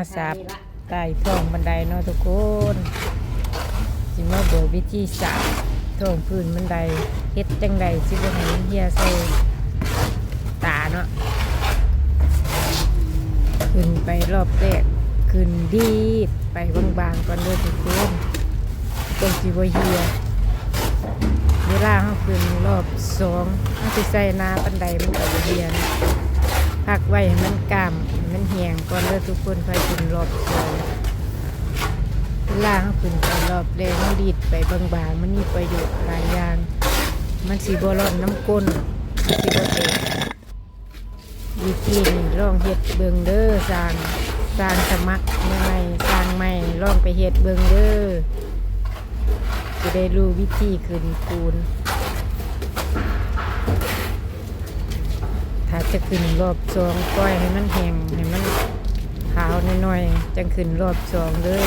มาสาบใต้ท้องบันไดเนาะทุกคนสิมาบอกวิธีสาบท้องพื้นบันไดเฮ็ดจังใดสิบ่ให้มันเหี่ยใส่ตาเนาะขึ้นไปรอบแรกขึ้นดีดไปบางๆก่อนเด้อทุกคนตรงสิบ่เหี่ยเวลาเฮาขึ้นรอบ2เฮาสิใส่หน้าบันไดมันก็บ่เหี่ยนะพักไว้ให้มันกล้ามให้มันแห้งก่อนเด้อทุกคนค่อยขึ้นรอบ2เวลาเฮาขึ้นไปรอบแรกมันดีดไปบางๆมันมีประโยชน์หลายอย่างมันสิบ่ร้อนน้ำก้นมันสิบ่แตกวิธีนี้ลองเฮ็ดเบิ่งเด้อสร้างสมัครใหม่สร้างใหม่ลองไปเฮ็ดเบิ่งเด้อจะได้รู้วิธีขึ้นปูนถ้าจะขึ้นรอบ2ปล่อยให้มันแห้งให้มันขาวน้อยๆจังขึ้นรอบ2เด้อ